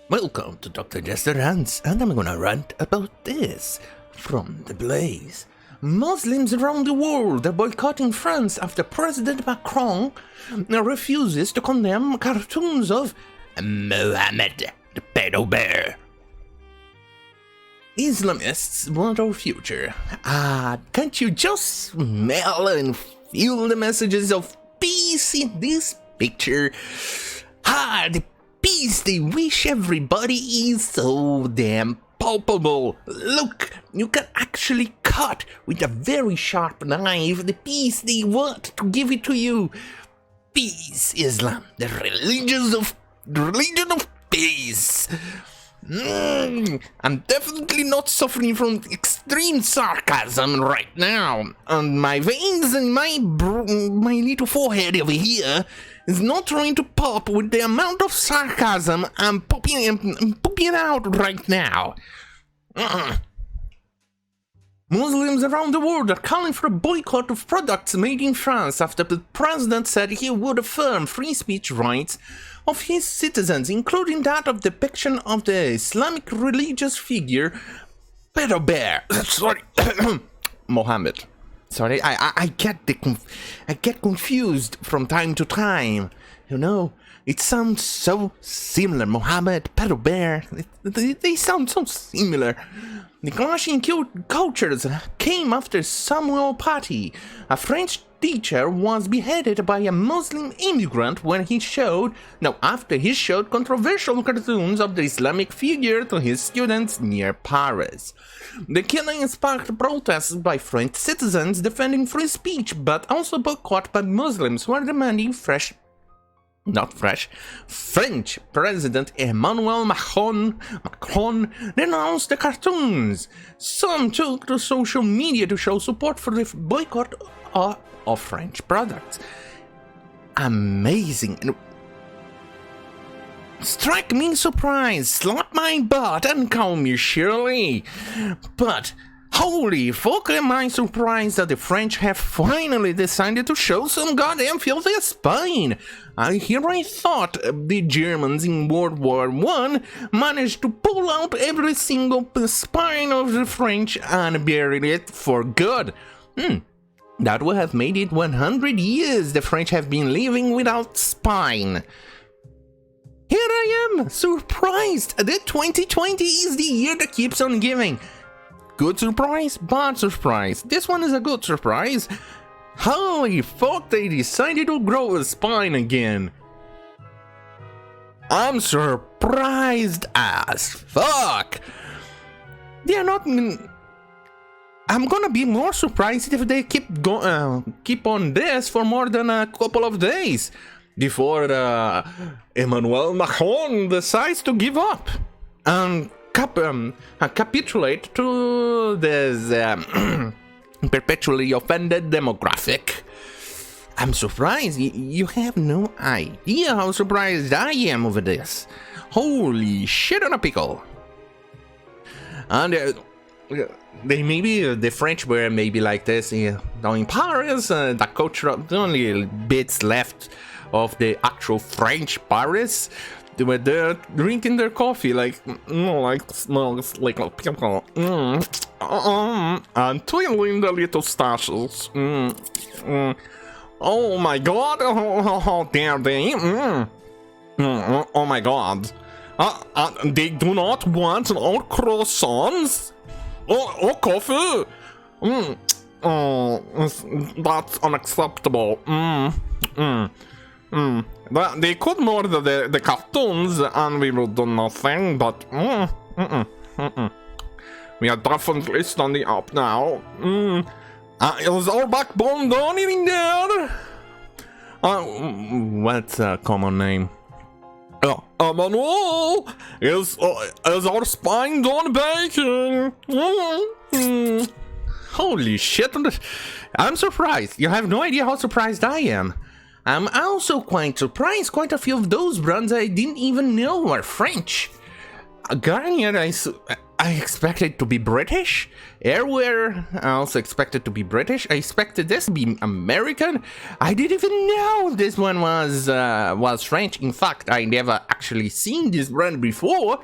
Welcome to Dr. Jester Rants, and I'm gonna rant about this. From the Blaze. Muslims around the world are boycotting France after President Macron refuses to condemn cartoons of Mohammed the Pedo Bear. Islamists want our future. Can't you just smell and feel the messages of peace in this picture? The peace they wish everybody is so damn palpable. Look, you can actually cut with a very sharp knife the peace they want to give it to you. Peace, Islam, the religion of peace. I'm definitely not suffering from extreme sarcasm right now, and my veins and my little forehead over here is not trying to pop with the amount of sarcasm I'm popping out right now. Muslims around the world are calling for a boycott of products made in France after the president said he would affirm free speech rights of his citizens, including that of depiction of the Islamic religious figure Pedo Bear. Sorry, Mohammed. Sorry, I get confused from time to time. You know, it sounds so similar. Mohammed, Pedo Bear, they sound so similar. The clashing cultures came after Samuel Paty, a French teacher, was beheaded by a Muslim immigrant after he showed controversial cartoons of the Islamic figure to his students near Paris. The killing sparked protests by French citizens defending free speech, but also boycott by Muslims who are demanding French President Emmanuel Macron denounced the cartoons. Some took to social media to show support for the boycott of French products. Amazing. Strike me surprised, slap my butt and call me Shirley. But holy fuck, am I surprised that the French have finally decided to show some goddamn filthy spine. I thought the Germans in World War I managed to pull out every single spine of the French and buried it for good. That would have made it 100 years the French have been living without spine. Here I am, surprised that 2020 is the year that keeps on giving. Good surprise, bad surprise. This one is a good surprise. Holy fuck, they decided to grow a spine again. I'm surprised as fuck. They're not... I'm gonna be more surprised if they keep on this for more than a couple of days before Emmanuel Macron decides to give up and capitulate to this perpetually offended demographic. I'm surprised. You have no idea how surprised I am over this. Holy shit on a pickle. And the French were maybe like this down in Paris. The culture, the only bits left of the actual French Paris. They were there drinking their coffee, smells like a pickle. And twiddling the little stashes. Oh my god, how dare they? Oh my god. They do not want our croissants? Oh, coffee? That's unacceptable. They could murder the cartoons and we will do nothing, but we are definitely standing up now. Is our backbone done in there? What's a common name? Manuel, is our spine done baking? Holy shit, I'm surprised. You have no idea how surprised I am. I'm also quite surprised quite a few of those brands I didn't even know were French. Garnier, I expected to be British. Airware, I also expected to be British. I expected this to be American. I didn't even know this one was French. In fact, I never actually seen this brand before.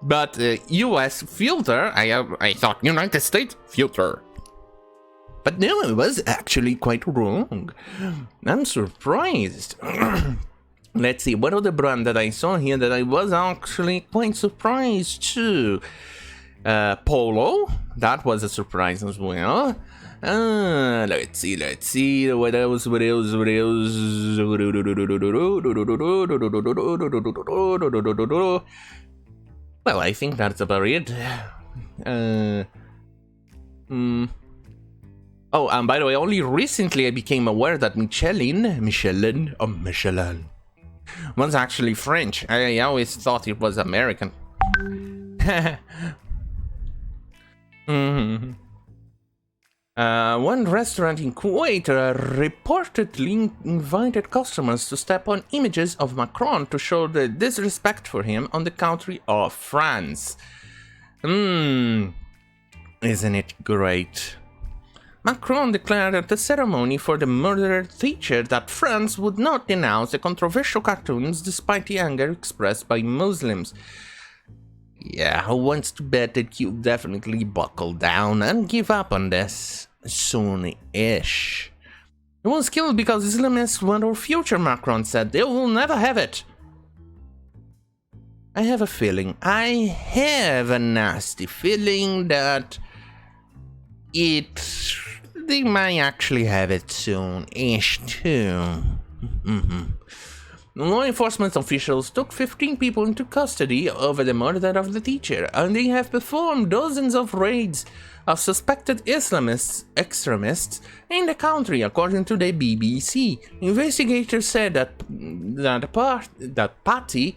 But US filter, I thought United States filter. But no, I was actually quite wrong. I'm surprised. Let's see, what other brand that I saw here that I was actually quite surprised too? Polo, that was a surprise as well. Let's see, what else? Well, I think that's about it. Oh, and by the way, only recently I became aware that Michelin was actually French. I always thought it was American. One restaurant in Kuwait reportedly invited customers to step on images of Macron to show the disrespect for him on the country of France. Isn't it great? Macron declared at the ceremony for the murdered teacher that France would not denounce the controversial cartoons despite the anger expressed by Muslims. Yeah, who wants to bet that you'll definitely buckle down and give up on this soon-ish? He was killed because Islamists want our future, Macron said. They will never have it. I have a nasty feeling that they might actually have it soon-ish too. Law enforcement officials took 15 people into custody over the murder of the teacher, and they have performed dozens of raids of suspected extremists in the country, according to the BBC. Investigators said that Patty?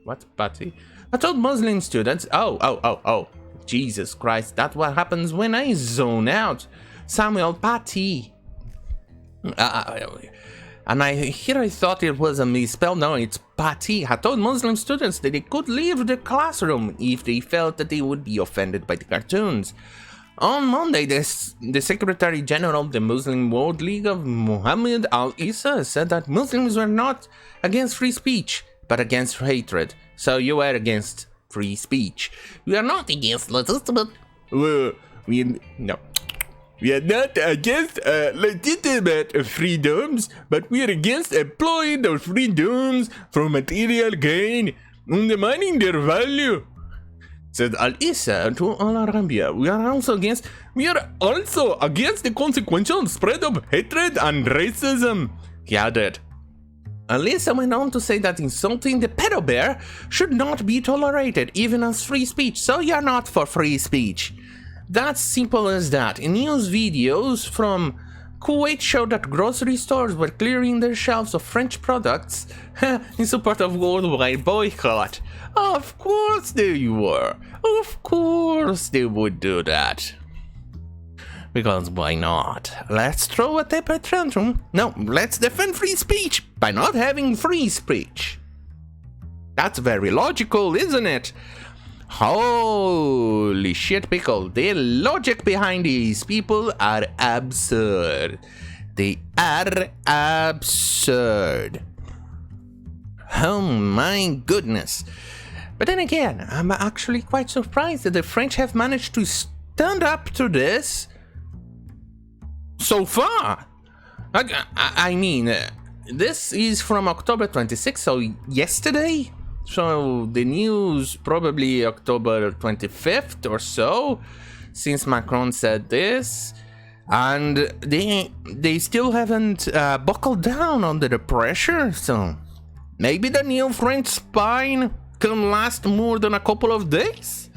What's Patty? I told Muslim students, oh, Jesus Christ, that's what happens when I zone out. Samuel Paty. And I thought it was a misspell. No, it's Paty. I told Muslim students that they could leave the classroom if they felt that they would be offended by the cartoons. On Monday, the Secretary General of the Muslim World League of Mohammed al-Issa said that Muslims were not against free speech, but against hatred. So you are against free speech. We are not against legitimate. No. We are not against legitimate freedoms, but we are against employing those freedoms for material gain, undermining their value, said al-Issa to Al Arabiya. We are also against the consequential spread of hatred and racism, he added. Al-Issa went on to say that insulting the pedo bear should not be tolerated, even as free speech, so you're not for free speech. That's simple as that. News videos from Kuwait showed that grocery stores were clearing their shelves of French products in support of worldwide boycott. Of course they were. Of course they would do that. Because why not? Let's throw a temper tantrum. No, let's defend free speech by not having free speech. That's very logical, isn't it? Holy shit, pickle. The logic behind these people are absurd. They are absurd. Oh my goodness. But then again, I'm actually quite surprised that the French have managed to stand up to this so far. I mean, this is from October 26th, so yesterday? So the news probably October 25th or so, since Macron said this, and they still haven't buckled down under the pressure. So maybe the new French spine can last more than a couple of days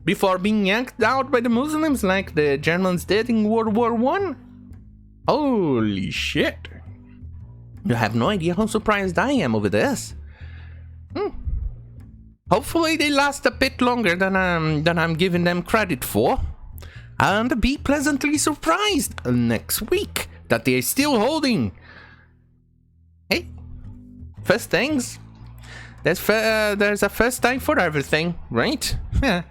before being yanked out by the Muslims like the Germans did in World War I. Holy shit! You have no idea how surprised I am over this. Hopefully they last a bit longer than I'm giving them credit for, and be pleasantly surprised next week that they're still holding. Hey, first things, There's a first time for everything, right? Yeah.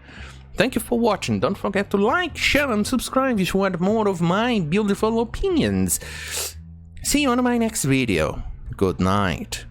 Thank you for watching. Don't forget to like, share, and subscribe if you want more of my beautiful opinions. See you on my next video. Good night.